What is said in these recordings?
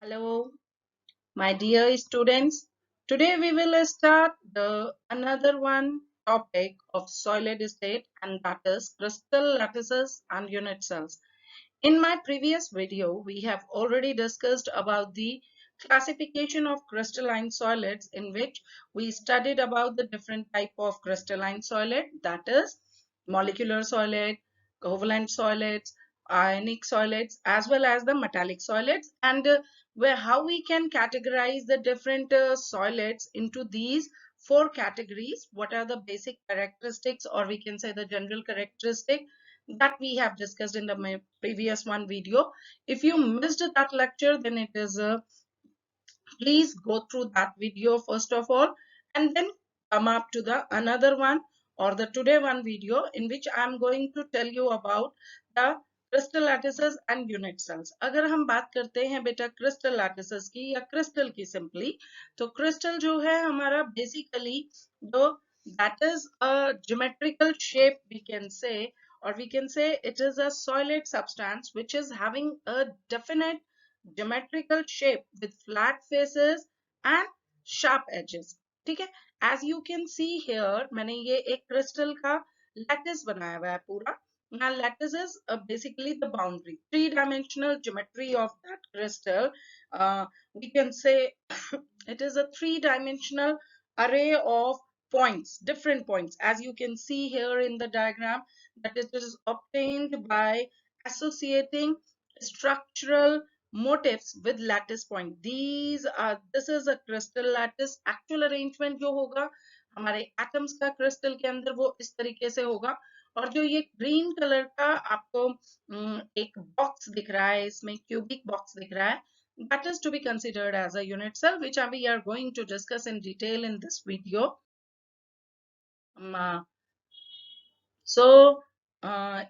Hello, my dear students. Today we will start the another one topic of solid state, and that is crystal lattices and unit cells. In my previous video, we have already discussed about the classification of crystalline solids, in which we studied about the different type of crystalline solid, that is molecular solid, covalent solids, ionic solids, as well as the metallic solids, and where how we can categorize the different solids into these four categories. What are the basic characteristics, or we can say the general characteristic that we have discussed in the previous one video. If you missed that lecture, then it is please go through that video first of all, and then come up to the another one or the today one video, in which I am going to tell you about the crystal lattices and unit cells. अगर हम बात करते हैं बेटा crystal lattices की या crystal की simply, तो crystal जो है हमारा basically जो that is a geometrical shape we can say, or we can say it is a solid substance which is having a definite geometrical shape with flat faces and sharp edges. ठीक है, as you can see here, मैंने ये एक crystal का lattice बनाया हुआ है पूरा. Now lattice is basically the boundary, three-dimensional geometry of that crystal. We can say it is a three-dimensional array of points, different points, as you can see here in the diagram, that it is obtained by associating structural motifs with lattice point. This is a crystal lattice. Actual arrangement जो होगा हमारे atoms का crystal के अंदर वो इस तरीके से होगा. और जो ये ग्रीन कलर का आपको एक बॉक्स दिख रहा है, इसमें क्यूबिक बॉक्स दिख रहा है, that is to be considered as a unit cell, which we are going to discuss in detail in this video. So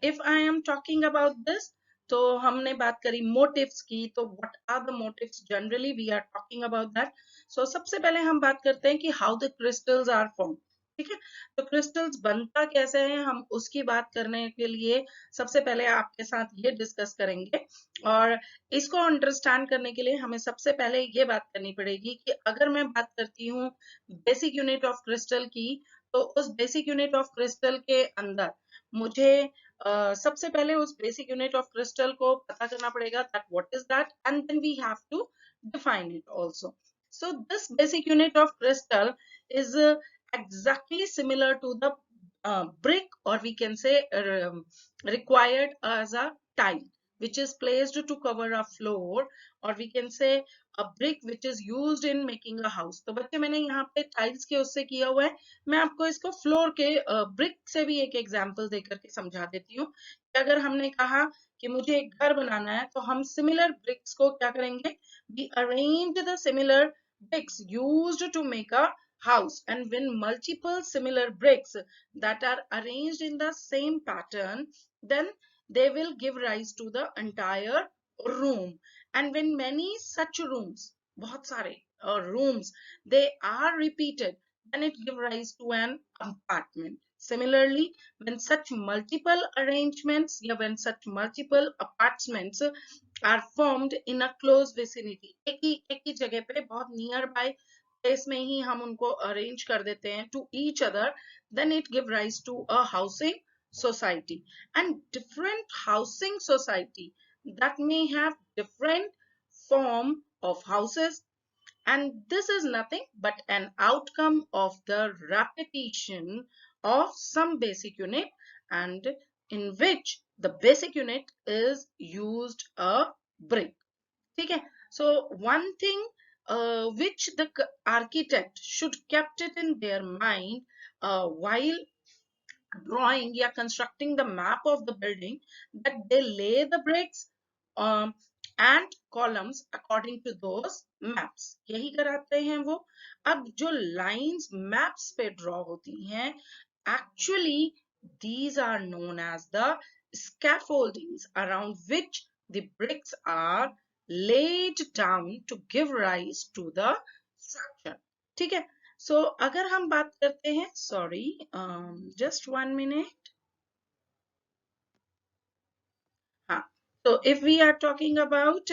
if I am talking about this, तो हमने बात करी मोटिव्स की, तो what are the motives generally we are talking about that. So सबसे पहले हम बात करते हैं कि how the crystals are formed. ठीक है, तो क्रिस्टल्स बनता कैसे हैं, हम उसकी बात करने के लिए सबसे पहले आपके साथ ये डिस्कस करेंगे. और इसको अंडरस्टैंड करने के लिए हमें सबसे पहले ये बात करनी पड़ेगी कि अगर मैं बात करती हूँ बेसिक यूनिट ऑफ क्रिस्टल की, तो उस बेसिक यूनिट ऑफ क्रिस्टल के अंदर मुझे सबसे पहले उस बेसिक यूनिट ऑफ क्रिस्टल को पता करना पड़ेगा that what is that, and then we have to define it also. So this basic unit of crystal is exactly similar to the brick, or we can say required as a tile which is placed to cover a floor, or we can say a brick which is used in making a house. तो बच्चे मैंने यहाँ पे tiles के उससे किया हुआ है, मैं आपको इसको फ्लोर के ब्रिक से भी एक एग्जांपल देकर के समझा देती हूँ. कि अगर हमने कहा कि मुझे एक घर बनाना है, तो हम सिमिलर ब्रिक्स को क्या करेंगे, we arrange the similar bricks used to make a house, and when multiple similar bricks that are arranged in the same pattern, then they will give rise to the entire room. And when many such rooms, बहुत सारे rooms, they are repeated, then it gives rise to an apartment. Similarly, when such multiple arrangements, या when such multiple apartments are formed in a close vicinity, एक ही जगह पे बहुत near by place में ही हम उनको arrange कर देते हैं to each other, then it gives rise to a housing society. And different housing society that may have different form of houses, and this is nothing but an outcome of the repetition of some basic unit, and in which the basic unit is used a brick. ठीक है, so one thing which the architect should kept it in their mind while drawing या constructing the map of the building, that they lay the bricks um, and columns according to those maps. यही कराते हैं वो. अब जो lines maps पे draw होती हैं, actually these are known as the scaffoldings around which the bricks are laid down to give rise to the structure. ठीक है, सो अगर हम बात करते हैं, सॉरी जस्ट 1 मिनट. हाँ, So if we are talking about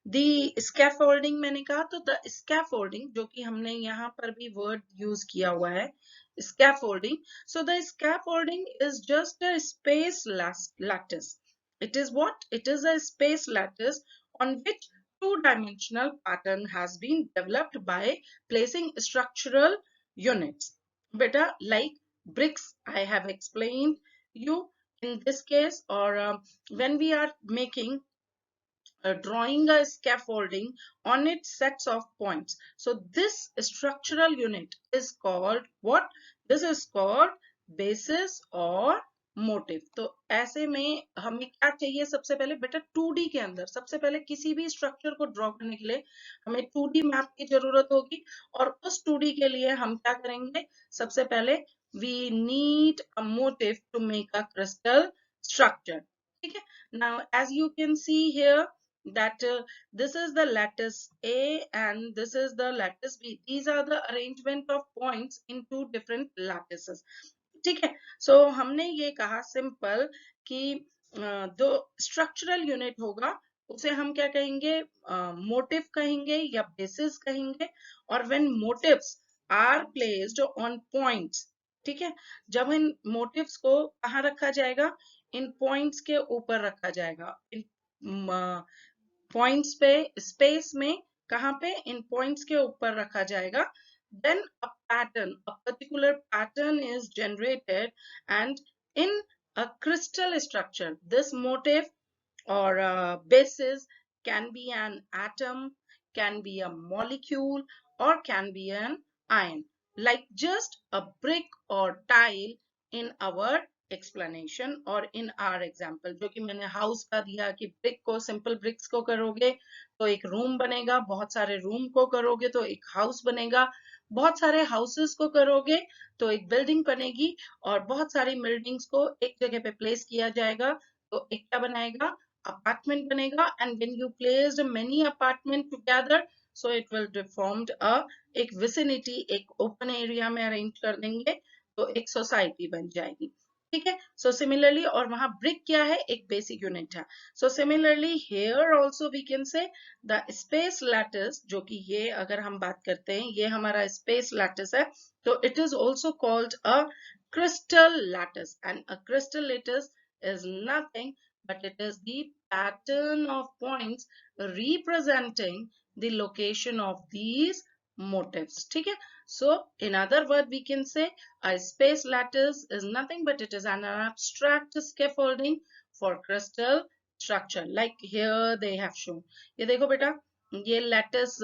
the scaffolding, मैंने कहा तो the scaffolding, जो कि हमने यहाँ पर भी word use किया हुआ है, scaffolding. So the scaffolding is just a space lattice. It is what? It is a space lattice on which two-dimensional pattern has been developed by placing structural units. Beta, like bricks, I have explained you in this case, or when we are making drawing a scaffolding on its sets of points. So this structural unit is called what? This is called basis or motive. तो ऐसे में हमें क्या चाहिए? सबसे पहले बेटा 2D के अंदर सबसे पहले किसी भी स्ट्रक्चर को ड्रॉ करने के लिए हमें 2D मैप की जरूरत होगी, और उस 2D के लिए हम क्या करेंगे? सबसे पहले we need a motive to make a crystal structure. ठीक है. Now as you can see here that this is the lattice A and this is the lattice B. These are the arrangement of points in two different lattices. ठीक है. So हमने ये कहा simple कि जो structural unit होगा उसे हम क्या कहेंगे? मोटिव कहेंगे या बेसिस कहेंगे. और when motives are placed on points, ठीक है, जब इन मोटिव्स को कहाँ रखा जाएगा? इन पॉइंट्स के ऊपर रखा जाएगा. इन पॉइंट्स पे स्पेस में कहाँ पे? इन पॉइंट्स के ऊपर रखा जाएगा. Then a pattern, a particular pattern is generated, and in a crystal structure, this motif or basis can be an atom, can be a molecule, or can be an ion, like just a brick or tile in our explanation or in our example. जो कि मैंने house का दिया कि brick को, simple BRICS को करोगे तो एक रूम बनेगा, बहुत सारे रूम को करोगे तो एक हाउस बनेगा, बहुत सारे हाउसेस को करोगे तो एक बिल्डिंग बनेगी, और बहुत सारी बिल्डिंग्स को एक जगह पे प्लेस किया जाएगा तो एक क्या बनाएगा? अपार्टमेंट बनेगा. And when you placed many apartment together, so it will formed a एक विसिनिटी, एक ओपन एरिया में अरेंज कर देंगे तो एक सोसाइटी बन जाएगी. ठीक है. सो सिमिलरली, और वहां ब्रिक क्या है? एक बेसिक यूनिट है. So similarly here also we can say the space lattice, जो कि ये अगर हम बात करते हैं ये हमारा स्पेस लैटिस है, तो it is also called a crystal lattice, and a crystal lattice is nothing but it is the pattern of points representing the location of these motifs. ठीक है. So in other word we can say a space lattice is nothing but it is an abstract scaffolding for crystal structure, like here they have shown. ये देखो बेटा, ये lattice,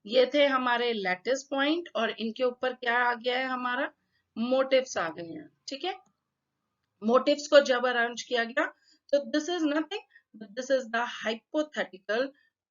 ये थे हमारे lattice point, और इनके ऊपर क्या आ गया है? हमारा मोटिव्स आ गए हैं. ठीक है. मोटिव्स को जब अरेंज किया गया तो this is nothing, this is the hypothetical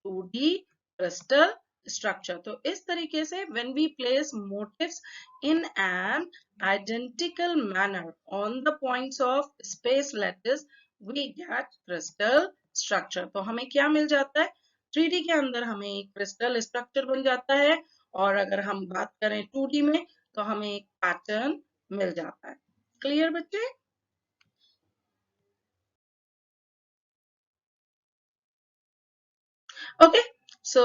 2D crystal structure. तो इस तरीके से when we place motives in an identical manner on the points of space lattice we get crystal structure. तो हमें क्या मिल जाता है? 3D के अंदर हमें एक क्रिस्टल स्ट्रक्चर बन जाता है, और अगर हम बात करें 2D में तो हमें एक पैटर्न मिल जाता है. क्लियर बच्चे? Okay, so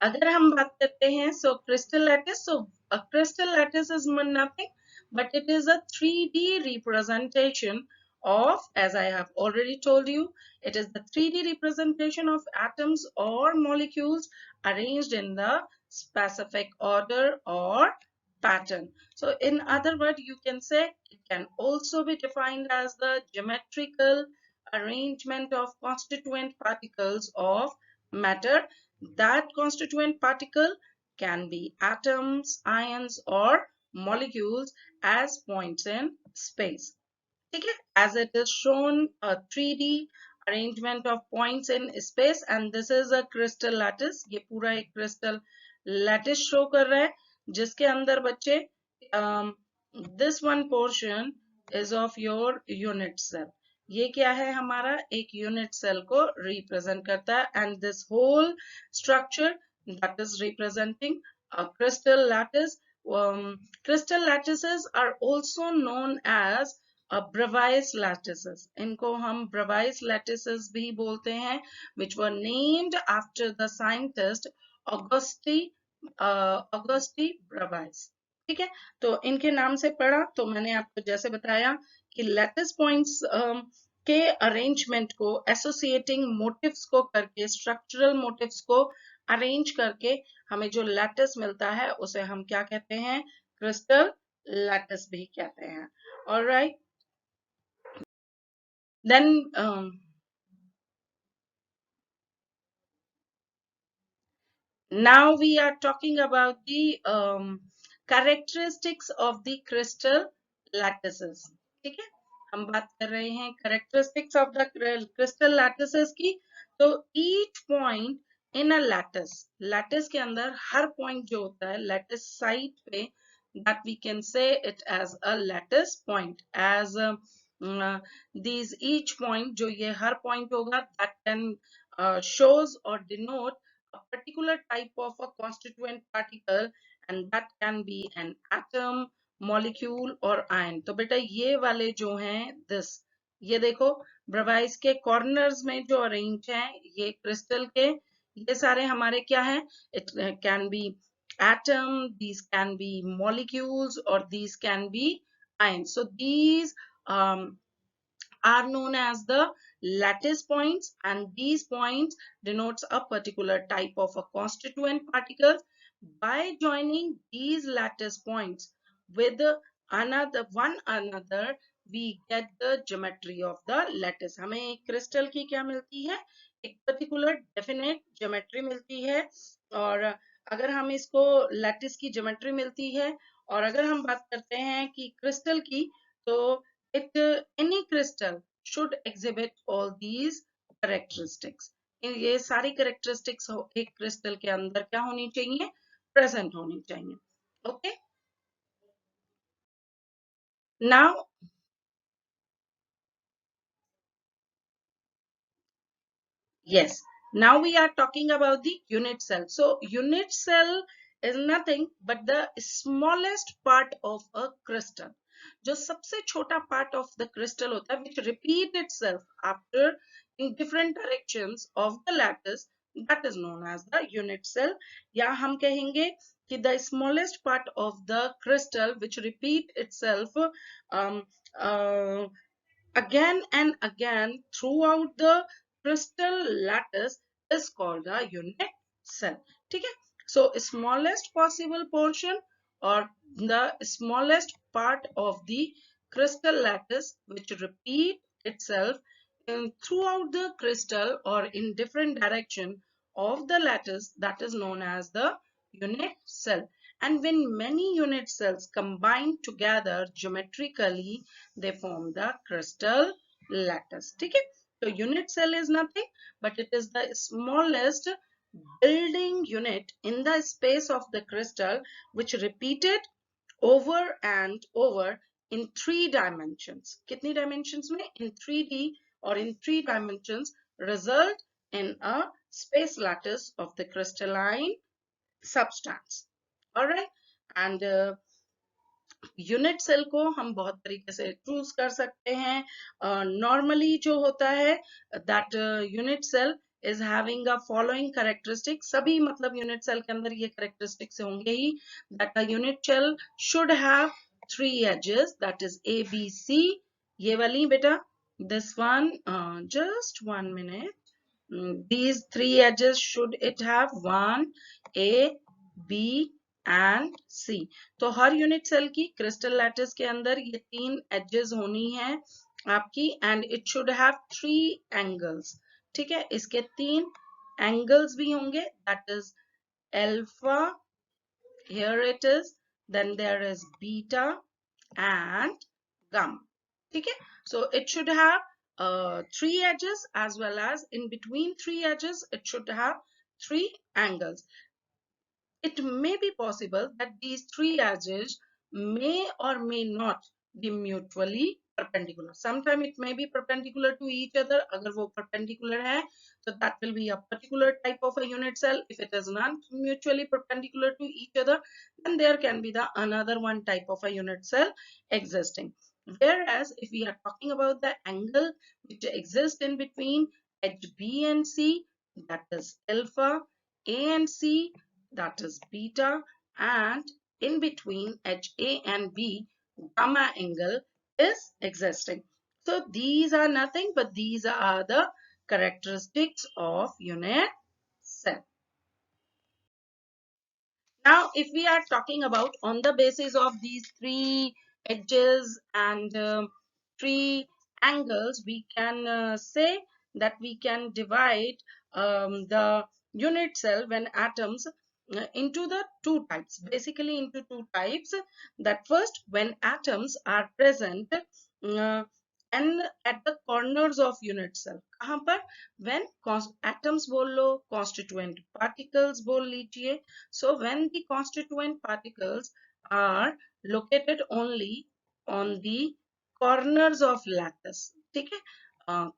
अगर हम बात करते हैं, so crystal lattice, so a crystal lattice is nothing but it is a 3D representation of, as I have already told you, it is the 3D representation of atoms or molecules arranged in the specific order or pattern. So in other words, you can say it can also be defined as the geometrical arrangement of constituent particles of matter. That constituent particle can be atoms, ions, or molecules as points in space. Okay? As it is shown, a 3D arrangement of points in space, and this is a crystal lattice. ये पूरा एक crystal lattice show कर रहा है, जिसके अंदर बच्चे this one portion is of your unit cell. ये क्या है? हमारा एक यूनिट सेल को रिप्रेजेंट करता है, and this whole structure that is representing a crystal lattice crystal lattices are also known as Bravais lattices. इनको हम Bravais lattices भी बोलते हैं, which were named after the scientist Auguste Bravais. ठीक है, तो इनके नाम से पढ़ा। तो मैंने आपको जैसे बताया कि लैटिस पॉइंट्स के अरेंजमेंट को एसोसिएटिंग मोटिव्स को करके, स्ट्रक्चरल मोटिव्स को अरेंज करके हमें जो लैटिस मिलता है उसे हम क्या कहते हैं? क्रिस्टल लैटिस भी कहते हैं। Alright, then now we are talking about the characteristics of the crystal lattices. ठीक है, हम बात कर रहे हैं characteristics of the crystal lattices की। तो each point in a lattice के अंदर हर point जो होता है lattice site पे, that we can say it as a lattice point, as these each point, जो ये हर point होगा, that can shows or denote a particular type of a constituent particle, and that can be an atom, molecule or ion. तो बेटा ये वाले जो हैं this, ये देखो ब्रवाइस के कॉर्नर्स में जो अरेंज हैं ये क्रिस्टल के, ये सारे हमारे क्या हैं? It can be atom, these can be molecules, or these can be ions. So these are known as the lattice points, and these points denotes a particular type of a constituent particles. By joining these lattice points with one another, we get the geometry of the lattice. हमें एक crystal की क्या मिलती है? एक particular definite geometry मिलती है। और अगर हम इसको लैटिस की ज्योमेट्री मिलती है, और अगर हम बात करते हैं कि क्रिस्टल की, तो any crystal should exhibit all these characteristics. ये सारी characteristics एक क्रिस्टल के अंदर क्या होनी चाहिए? प्रेजेंट होनी चाहिए। Okay, now yes, now we are talking about the unit cell. So unit cell is nothing but the smallest part of a crystal. जो सबसे छोटा part of the crystal होता है, which repeat itself after in different directions of the lattice, that is known as the unit cell. या हम कहेंगे कि the smallest part of the crystal which repeat itself um, uh, again and again throughout the crystal lattice is called a unit cell. ठीक है, so smallest possible portion or the smallest part of the crystal lattice which repeat itself throughout the crystal or in different direction of the lattice, that is known as the unit cell. And when many unit cells combine together geometrically, they form the crystal lattice. ठीक है, so unit cell is nothing but it is the smallest building unit in the space of the crystal which repeated over and over in 3 dimensions. कितनी dimensions में? In 3D or in 3 dimensions, result in a space lattice of the crystalline substance. All right, and unit cell को हम बहुत तरीके से choose कर सकते हैं। नॉर्मली जो होता है that unit cell is having a following characteristic, सभी मतलब यूनिट सेल के अंदर ये कैरेक्टरिस्टिक्स होंगे ही, that a unit cell should have 3 edges, that is A B C, ये वाली बेटा, this one, just 1 minute, these 3 edges should it have, 1 A B and C. तो हर यूनिट सेल की क्रिस्टल लैटिस के अंदर ये 3 एजेस होनी है आपकी, and it should have 3 angles. ठीक है, इसके 3 एंगल्स भी होंगे, that is alpha, here it is, then there is beta and gamma. ठीक है, so it should have 3 edges, as well as in between 3 edges it should have 3 angles. It may be possible that these 3 edges may or may not be mutually perpendicular. Sometime it may be perpendicular to each other. अगर वो perpendicular है so that will be a particular type of a unit cell. If it is not mutually perpendicular to each other, then there can be the another one type of a unit cell existing. Whereas if we are talking about the angle which exists in between HB and C, that is alpha, A and C, that is beta, and in between HA and B, gamma angle is existing. So these are nothing but these are the characteristics of unit cell. Now, if we are talking about on the basis of these three edges and three angles, we can say that we can divide the unit cell when atoms into the two types, basically into two types. That first, when atoms are present uh, and at the corners of unit cell. कहाँ पर? When atoms बोल लो, constituent particles बोल लीजिए. So when the constituent particles are located only on the corners of lattice, ठीक है,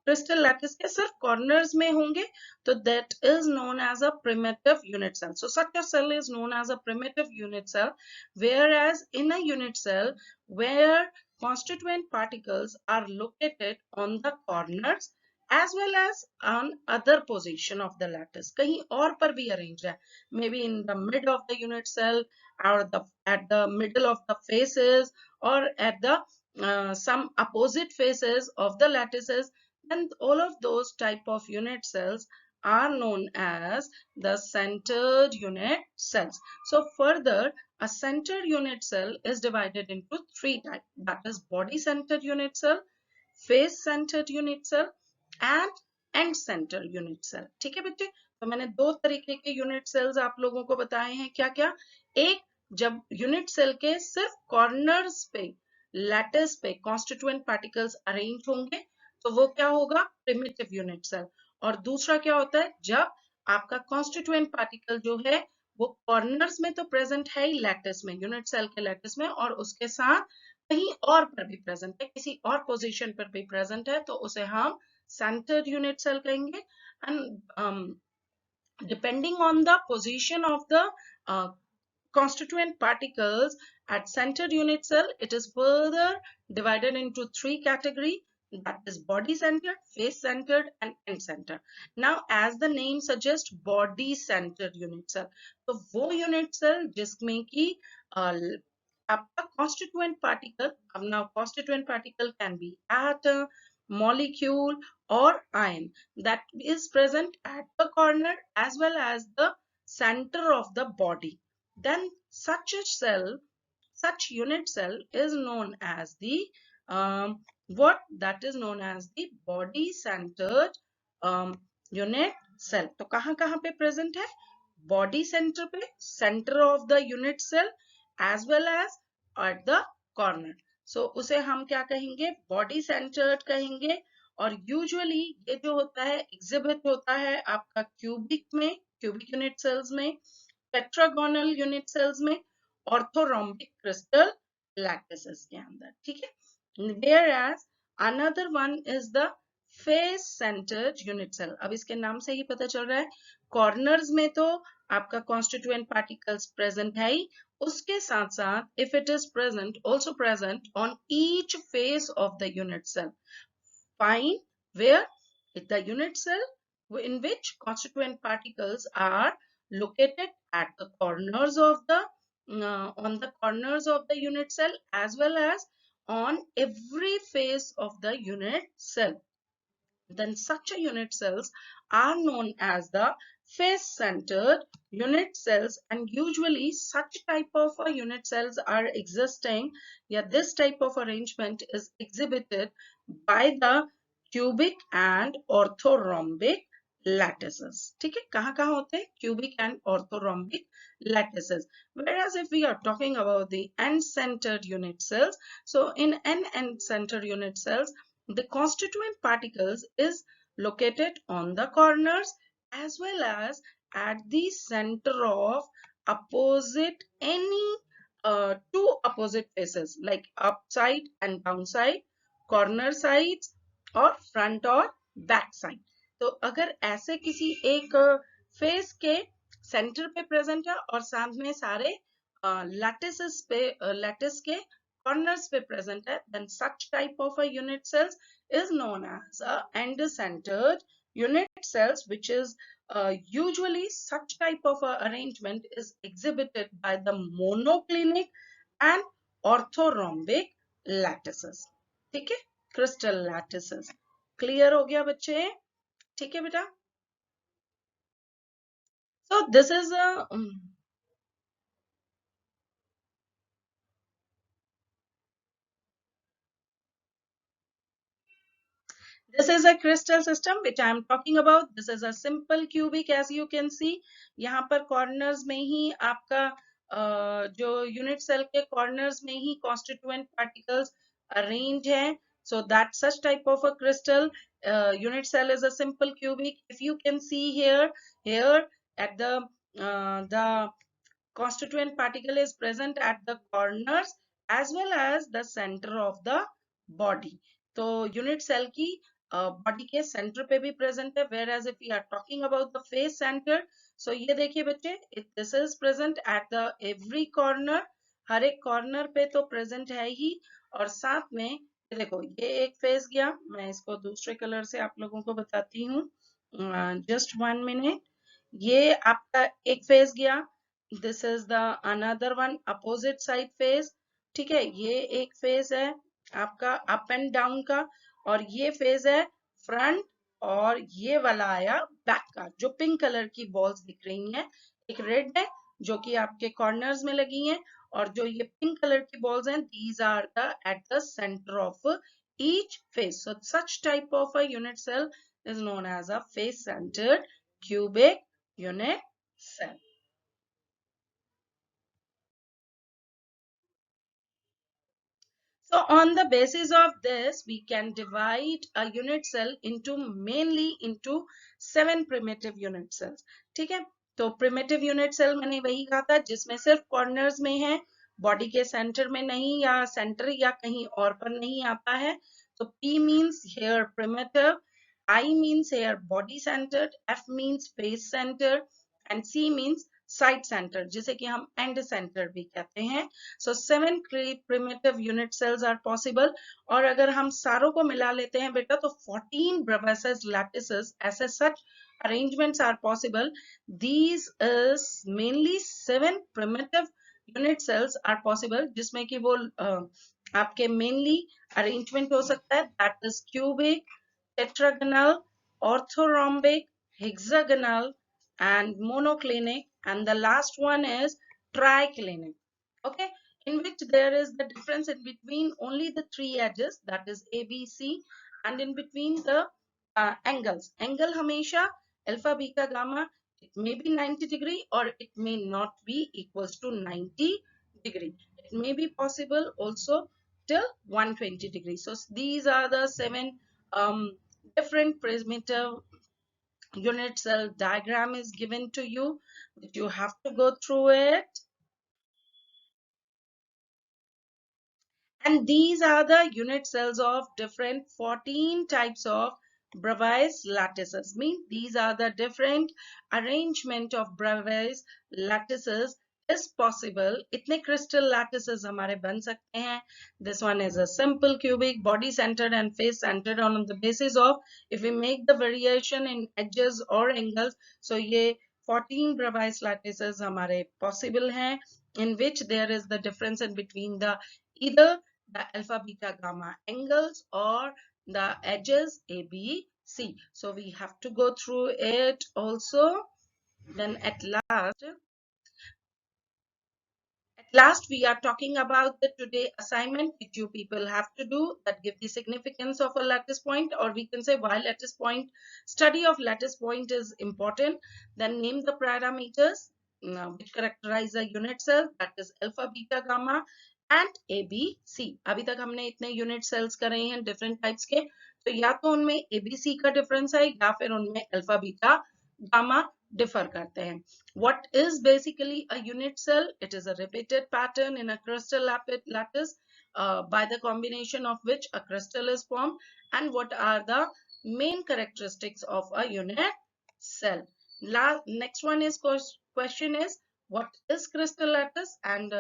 crystal lattice के सिर्फ corners में होंगे, तो that is known as a primitive unit cell. So such a cell is known as a primitive unit cell, whereas in a unit cell where constituent particles are located on the corners as well as on other position of the lattice, कहीं और पर भी arranged है, maybe in the mid of the unit cell or at the middle of the faces or at the some opposite faces of the lattices, then all of those type of unit cells are known as the centered unit cells. So further, a centered unit cell is divided into three types, that is body centered unit cell, face centered unit cell and end centered unit cell. ठीक है बच्चे, तो मैंने दो तरीके के unit sales आप लोगों को बताए हैं. क्या क्या? एक, जब यूनिट सेल के सिर्फ कॉर्नर्स पे, लैटिस पे कॉन्स्टिट्यूएंट पार्टिकल्स अरेंज होंगे तो वो क्या होगा? Primitive unit cell. और दूसरा क्या होता है? जब आपका कॉन्स्टिट्यूएंट पार्टिकल जो है वो कॉर्नर्स में तो प्रेजेंट है ही, लैटिस में, यूनिट सेल के लैटिस में, और उसके साथ कहीं और पर भी प्रेजेंट है, किसी और पोजीशन पर भी प्रेजेंट है, तो उसे हम centered unit cell कहेंगे. And depending on the position of the constituent particles at centered unit cell, it is further divided into three categories, that is body centered, face centered and end centered. Now as the name suggests, body centered unit cell, तो वो unit cell जिसमें कि आपका constituent particle, अब now constituent particle can be atom, molecule or ion that is present at the corner as well as the center of the body, then such a cell, such unit cell is known as the what that is known as the body centered unit cell. तो कहाँ कहाँ पे present है? Body center पे, center of the unit cell as well as at the corner. So उसे हम क्या कहेंगे? Body centered कहेंगे. और यूजुअली ये जो होता है एग्जिबिट होता है आपका क्यूबिक में, क्यूबिक यूनिट सेल्स में, टेट्रागोनल यूनिट सेल्स में, ऑर्थोरोम्बिक क्रिस्टल लैटिसेस के अंदर. ठीक है. Whereas another one is the face centered unit cell. अब इसके नाम से ही पता चल रहा है, कॉर्नर्स में तो आपका कॉन्स्टिट्यूएंट पार्टिकल्स प्रेजेंट है ही, उसके साथ साथ if it is present, also present on each face of the unit cell. Find where the unit cell in which constituent particles are located at the corners of the on the corners of the unit cell as well as on every face of the unit cell, then such a unit cells are known as the face centered unit cells. And usually such type of unit cells are existing, yeah, this type of arrangement is exhibited by the cubic and orthorhombic lattices. ठीक है, कहाँ कहाँ होते हैं? Cubic and orthorhombic lattices. Whereas if we are talking about the end-centered unit cells, so in end-centered unit cells, the constituent particles is located on the corners as well as at the center of opposite any two opposite faces like upside and downside, corner sides और front और back side. तो अगर ऐसे किसी एक face के centre पे present है और साथ में सारे लैटिसेस पे लैटिस के corners पे present है, then such type of a unit cells is known as a end-centered unit cells, which is usually such type of a arrangement is exhibited by the monoclinic and orthorhombic lattices. ठीक है, crystal lattices. Clear हो गया बच्चे? ठीक है बेटा। So this is a this is a crystal system which I am talking about. This is a simple cubic, as you can see. यहाँ पर corners में ही आपका जो unit cell के corners में ही constituent particles arrange है. So that such type of a crystal unit cell is a simple cubic. If you can see here at the constituent particle is present at the corners as well as the center of the body. तो unit cell की body के center पे भी present है, whereas if we are talking about the face center, so ये देखिए बच्चे, this is present at the every corner, हर एक corner पे तो present है ही, और साथ में ये देखो ये एक face गया, मैं इसको दूसरे color से आप लोगों को बताती हूँ, just 1 minute। ये आपका एक फेस गया, this is the another one opposite side face. ठीक है, ये एक फेस है आपका अप एंड डाउन का, और ये फेस है फ्रंट, और ये वाला आया बैक का। जो पिंक कलर की बॉल्स दिख रही हैं, एक रेड है जो कि आपके कॉर्नर्स में लगी हैं, और जो ये पिंक कलर की बॉल्स हैं, these are the at the centre of each face. So such type of a unit cell is known as a face centered cubic unit cell. So on the basis of this, we can divide a unit cell into mainly into 7 primitive unit cells. ठीक है, तो primitive unit cell मैंने वही कहा था जिसमें सिर्फ corners में है, body के center में नहीं, या center या कहीं और पर नहीं आता है। तो P means here primitive, I means here body centered, F means face centered, and C means side centre, जिसे कि हम एंड सेंटर भी कहते हैं। So 7 primitive unit cells are possible, और अगर हम सारों को मिला लेते हैं बेटा तो 14 ब्राविसेस लैटिसेस ऐसे सच arrangements are possible. These is mainly 7 primitive unit cells are possible, जिसमें कि वो आपके mainly arrangement हो सकता है, that is cubic, tetragonal, orthorhombic, hexagonal, and monoclinic, and the last one is triclinic. Okay, in which there is the difference in between only the three edges, that is A, B, C, and in between the angles. Angle hamesha alpha, beta, gamma, it may be 90 degree or it may not be equals to 90 degree. It may be possible also till 120 degree. So these are the 7 different primitive unit cell diagram is given to you, but you have to go through it. And these are the unit cells of different 14 types of Bravais lattices. Mean these are the different arrangement of Bravais lattices is possible. इतने crystal lattices हमारे बन सकते हैं. This one is a simple cubic, body centered and face centered on the basis of if we make the variation in edges or angles. So ये 14 Bravais lattices हमारे possible हैं, in which there is the difference in between the either the alpha, beta, gamma angles or the edges A, B, C. So we have to go through it also. Then at last we are talking about the today assignment which you people have to do, that give the significance of a lattice point, or we can say why lattice point, study of lattice point is important. Then name the parameters which characterize a unit cell, that is alpha, beta, gamma and A, B, C. अभी तक हमने इतने unit cells करे हैं different types के, तो या तो उनमें A, B, C का difference है या फिर उनमें alpha, beta, gamma differ करते हैं. What is basically a unit cell? It is a repeated pattern in a crystal lattice by the combination of which a crystal is formed, and what are the main characteristics of a unit cell. Next one is question is, what is crystal lattice, and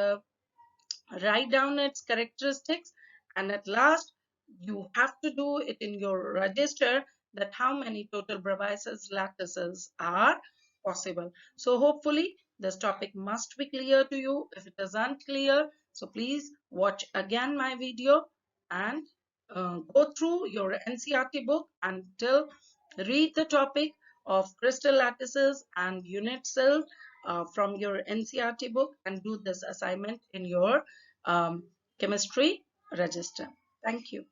write down its characteristics, and at last you have to do it in your register, that how many total Bravais lattices are possible. So hopefully this topic must be clear to you. If it is unclear, so please watch again my video and go through your NCERT book until read the topic of crystal lattices and unit cells from your NCERT book, and do this assignment in your chemistry register. Thank you.